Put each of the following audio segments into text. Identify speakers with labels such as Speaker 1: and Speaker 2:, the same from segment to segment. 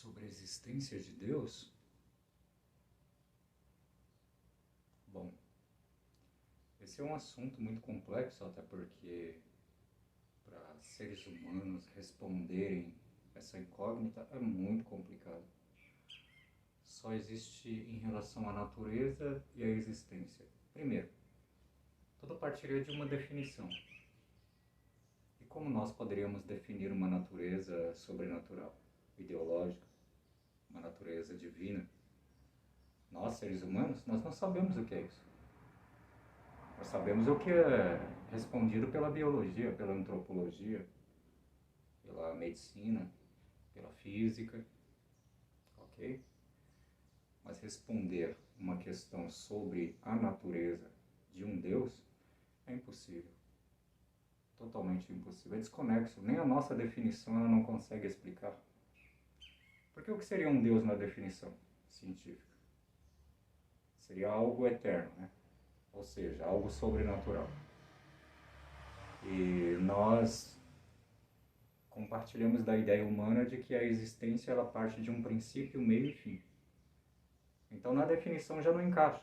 Speaker 1: Sobre a existência de Deus? Bom, esse é um assunto muito complexo, até porque para seres humanos responderem essa incógnita é muito complicado. Só existe em relação à natureza e à existência. Primeiro, tudo partiria de uma definição. E como nós poderíamos definir uma natureza sobrenatural, ideológica, uma natureza divina? Nós, seres humanos, nós não sabemos o que é isso. Nós sabemos o que é respondido pela biologia, pela antropologia, pela medicina, pela física, ok? Mas responder uma questão sobre a natureza de um Deus é impossível. Totalmente impossível. É desconexo. Nem a nossa definição ela não consegue explicar. Porque o que seria um Deus na definição científica? Seria algo eterno, né? Ou seja, algo sobrenatural. E nós compartilhamos da ideia humana de que a existência ela parte de um princípio, meio e fim. Então na definição já não encaixa,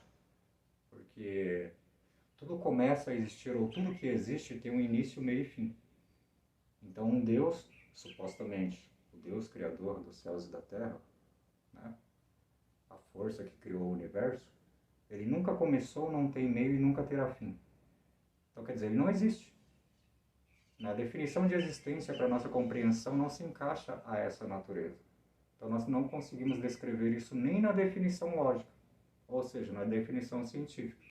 Speaker 1: porque tudo começa a existir, ou tudo que existe tem um início, meio e fim. Então um Deus, supostamente, o Deus criador dos céus e da terra, né? A força que criou o universo, ele nunca começou, não tem meio e nunca terá fim. Então quer dizer, ele não existe. Na definição de existência, para nossa compreensão, não se encaixa a essa natureza. Então nós não conseguimos descrever isso nem na definição lógica, ou seja, na definição científica.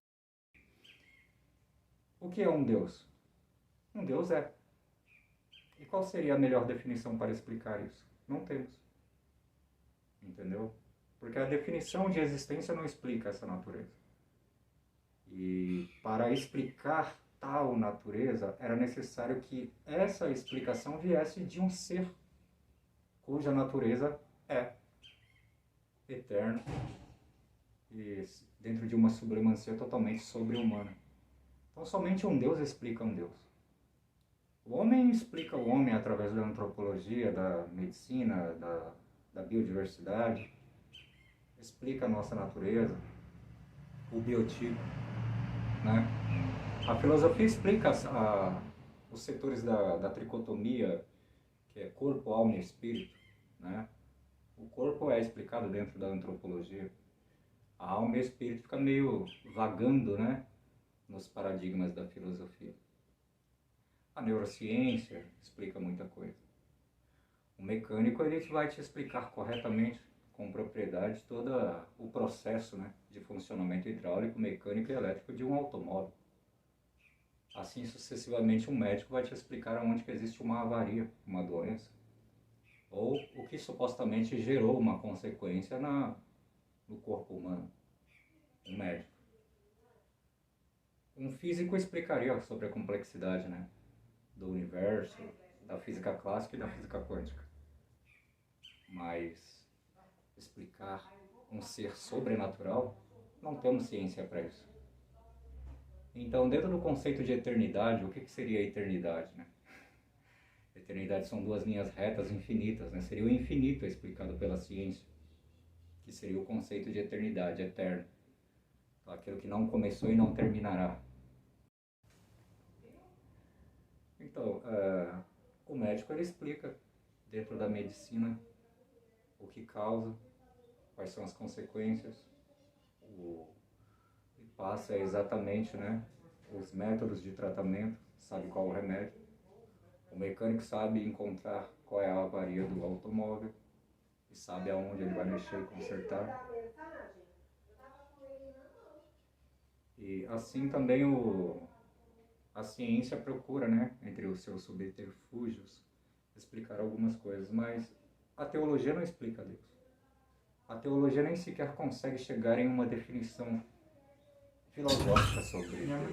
Speaker 1: O que é um Deus? Um Deus é. E qual seria a melhor definição para explicar isso? Não temos. Entendeu? Porque a definição de existência não explica essa natureza. E para explicar tal natureza, era necessário que essa explicação viesse de um ser cuja natureza é eterno e dentro de uma supremacia totalmente sobre-humana. Então somente um Deus explica um Deus. O homem explica o homem através da antropologia, da medicina, da biodiversidade, explica a nossa natureza, o biotipo, né? A filosofia explica os setores da tricotomia, que é corpo, alma e espírito, né? O corpo é explicado dentro da antropologia. A alma e o espírito ficam meio vagando, né? Nos paradigmas da filosofia. A neurociência explica muita coisa. O mecânico ele vai te explicar corretamente, com propriedade, todo o processo, né, de funcionamento hidráulico, mecânico e elétrico de um automóvel. Assim sucessivamente, um médico vai te explicar onde que existe uma avaria, uma doença, ou o que supostamente gerou uma consequência no corpo humano, um médico. Um físico explicaria sobre a complexidade, né, do universo, da física clássica e da física quântica. Mas explicar um ser sobrenatural, não temos ciência para isso. Então, dentro do conceito de eternidade, o que seria a eternidade, né? Eternidade são duas linhas retas infinitas, né? Seria o infinito explicado pela ciência, que seria o conceito de eternidade, eterno. Aquilo que não começou e não terminará. Então, o médico ele explica, dentro da medicina, o que causa, quais são as consequências, e passa exatamente, né, os métodos de tratamento, sabe qual o remédio. O mecânico sabe encontrar qual é a avaria do automóvel e sabe aonde ele vai mexer e consertar. E assim também a ciência procura, né, entre os seus subterfúgios, explicar algumas coisas, mas a teologia não explica Deus. A teologia nem sequer consegue chegar em uma definição filosófica sobre Deus.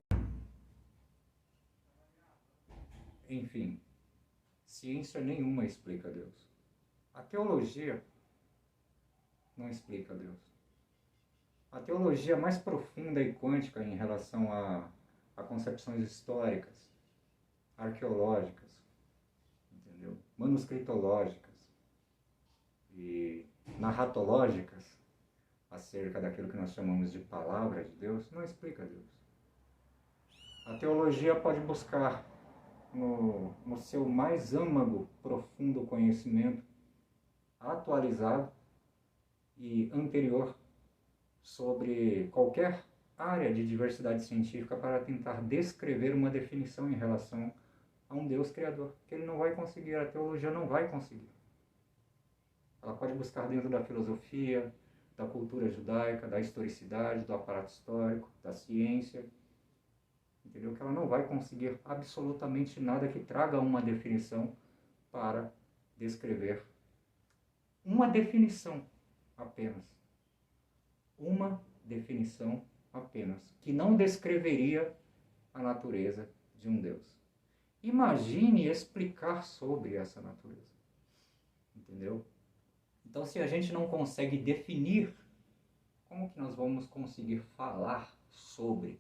Speaker 1: Enfim, ciência nenhuma explica Deus. A teologia não explica Deus. A teologia mais profunda e quântica em relação a concepções históricas, arqueológicas, entendeu? Manuscritológicas e narratológicas acerca daquilo que nós chamamos de palavra de Deus, não explica Deus. A teologia pode buscar no seu mais âmago, profundo conhecimento, atualizado e anterior sobre qualquer área de diversidade científica para tentar descrever uma definição em relação a um Deus criador, que ele não vai conseguir, a teologia não vai conseguir. Ela pode buscar dentro da filosofia, da cultura judaica, da historicidade, do aparato histórico, da ciência, entendeu? Que ela não vai conseguir absolutamente nada que traga uma definição para descrever uma definição apenas. Uma definição apenas, que não descreveria a natureza de um Deus. Imagine explicar sobre essa natureza. Entendeu? Então, se a gente não consegue definir, como que nós vamos conseguir falar sobre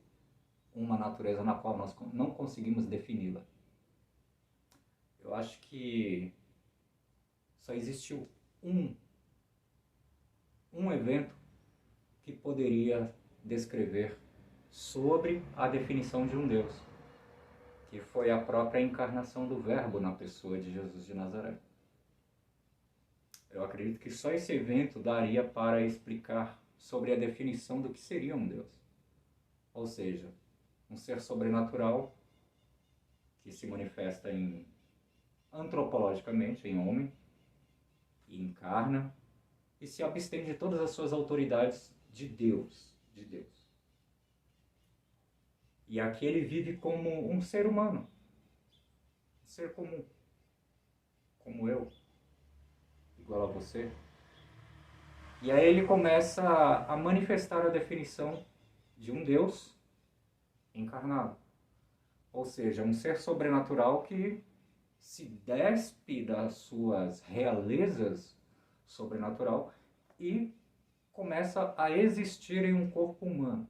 Speaker 1: uma natureza na qual nós não conseguimos defini-la? Eu acho que só existiu um evento que poderia descrever sobre a definição de um Deus, que foi a própria encarnação do Verbo na pessoa de Jesus de Nazaré. Eu acredito que só esse evento daria para explicar sobre a definição do que seria um Deus. Ou seja, um ser sobrenatural que se manifesta antropologicamente em homem, e encarna e se abstém de todas as suas autoridades de Deus. E aqui ele vive como um ser humano, um ser comum, como eu, igual a você. E aí ele começa a manifestar a definição de um Deus encarnado. Ou seja, um ser sobrenatural que se despe das suas realezas sobrenatural e começa a existir em um corpo humano.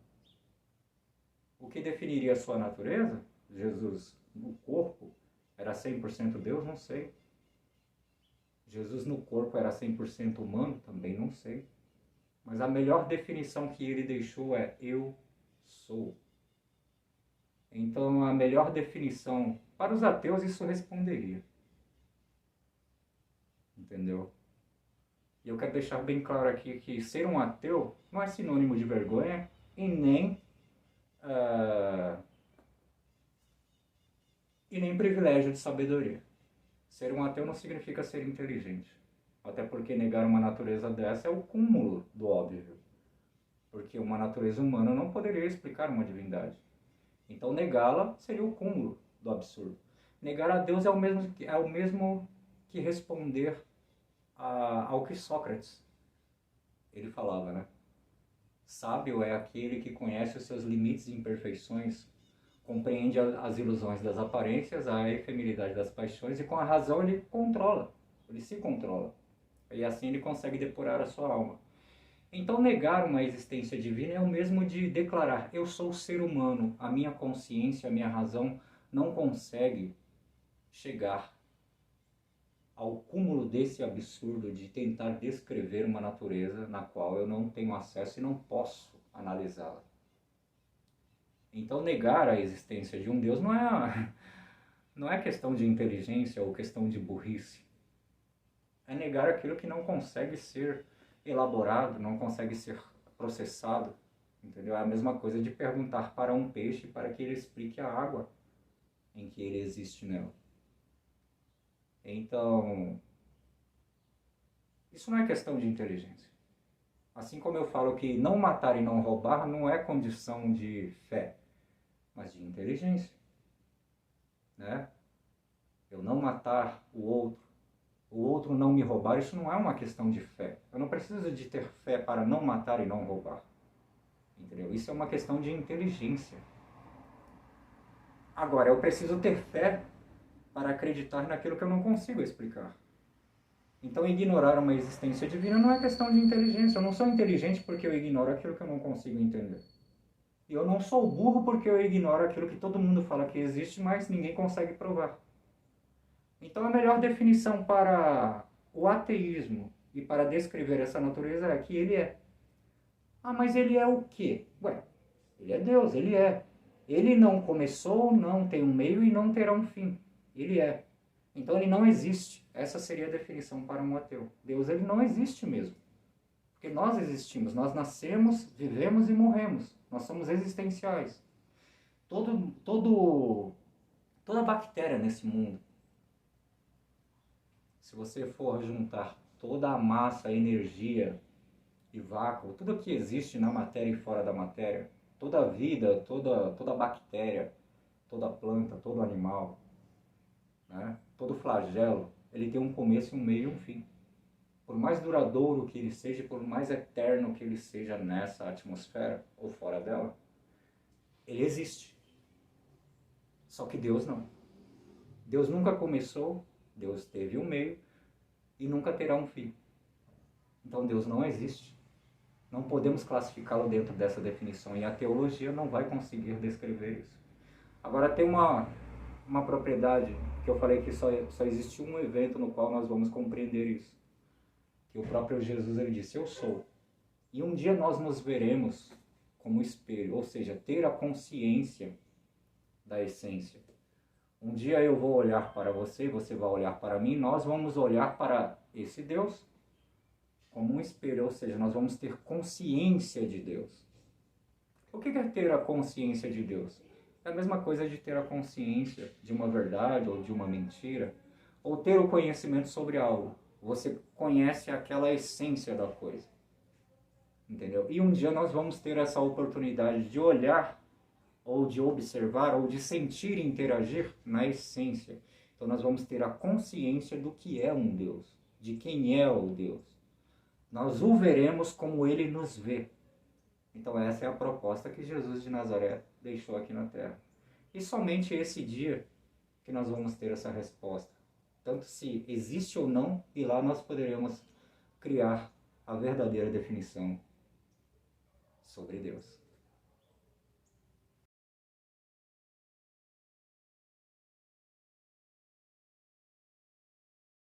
Speaker 1: O que definiria a sua natureza? Jesus no corpo era 100% Deus? Não sei. Jesus no corpo era 100% humano? Também não sei. Mas a melhor definição que ele deixou é eu sou. Então a melhor definição para os ateus isso responderia. Entendeu? E eu quero deixar bem claro aqui que ser um ateu não é sinônimo de vergonha e nem privilégio de sabedoria. Ser um ateu não significa ser inteligente. Até porque negar uma natureza dessa é o cúmulo do óbvio. Porque uma natureza humana não poderia explicar uma divindade. Então negá-la seria o cúmulo do absurdo. Negar a Deus é o mesmo que responder ao que Sócrates ele falava, né? Sábio é aquele que conhece os seus limites e imperfeições, compreende as ilusões das aparências, a efemeridade das paixões e com a razão ele se controla. E assim ele consegue depurar a sua alma. Então negar uma existência divina é o mesmo de declarar: eu sou ser humano, a minha consciência, a minha razão não consegue chegar ao cúmulo desse absurdo de tentar descrever uma natureza na qual eu não tenho acesso e não posso analisá-la. Então negar a existência de um Deus não é questão de inteligência ou questão de burrice. É negar aquilo que não consegue ser elaborado, não consegue ser processado. Entendeu? É a mesma coisa de perguntar para um peixe para que ele explique a água em que ele existe nela. Então, isso não é questão de inteligência. Assim como eu falo que não matar e não roubar não é condição de fé, mas de inteligência. Né? Eu não matar o outro não me roubar, isso não é uma questão de fé. Eu não preciso de ter fé para não matar e não roubar. Entendeu? Isso é uma questão de inteligência. Agora, eu preciso ter fé para acreditar naquilo que eu não consigo explicar. Então, ignorar uma existência divina não é questão de inteligência. Eu não sou inteligente porque eu ignoro aquilo que eu não consigo entender. E eu não sou burro porque eu ignoro aquilo que todo mundo fala que existe, mas ninguém consegue provar. Então, a melhor definição para o ateísmo E para descrever essa natureza é que ele é. Ah, mas ele é o quê? Ué, ele é Deus, ele é. Ele não começou, não tem um meio e não terá um fim. Ele é. Então ele não existe. Essa seria a definição para um ateu. Deus, ele não existe mesmo. Porque nós existimos, nós nascemos, vivemos e morremos. Nós somos existenciais. Toda bactéria nesse mundo, se você for juntar toda a massa, a energia e vácuo, tudo que existe na matéria e fora da matéria, toda a vida, toda bactéria, toda planta, todo animal, né? Todo flagelo, ele tem um começo, um meio e um fim. Por mais duradouro que ele seja, por mais eterno que ele seja nessa atmosfera ou fora dela, ele existe. Só que Deus não. Deus nunca começou, Deus teve um meio e nunca terá um fim. Então Deus não existe. Não podemos classificá-lo dentro dessa definição e a teologia não vai conseguir descrever isso. Agora tem uma propriedade que eu falei que só existe um evento no qual nós vamos compreender isso. Que o próprio Jesus ele disse, eu sou. E um dia nós nos veremos como espelho, ou seja, ter a consciência da essência. Um dia eu vou olhar para você, você vai olhar para mim, nós vamos olhar para esse Deus como um espelho, ou seja, nós vamos ter consciência de Deus. O que é ter a consciência de Deus? É a mesma coisa de ter a consciência de uma verdade ou de uma mentira, ou ter o conhecimento sobre algo. Você conhece aquela essência da coisa. Entendeu? E um dia nós vamos ter essa oportunidade de olhar, ou de observar, ou de sentir e interagir na essência. Então nós vamos ter a consciência do que é um Deus, de quem é o Deus. Nós o veremos como ele nos vê. Então essa é a proposta que Jesus de Nazaré deixou aqui na Terra. E somente esse dia que nós vamos ter essa resposta. Tanto se existe ou não, e lá nós poderemos criar a verdadeira definição sobre Deus.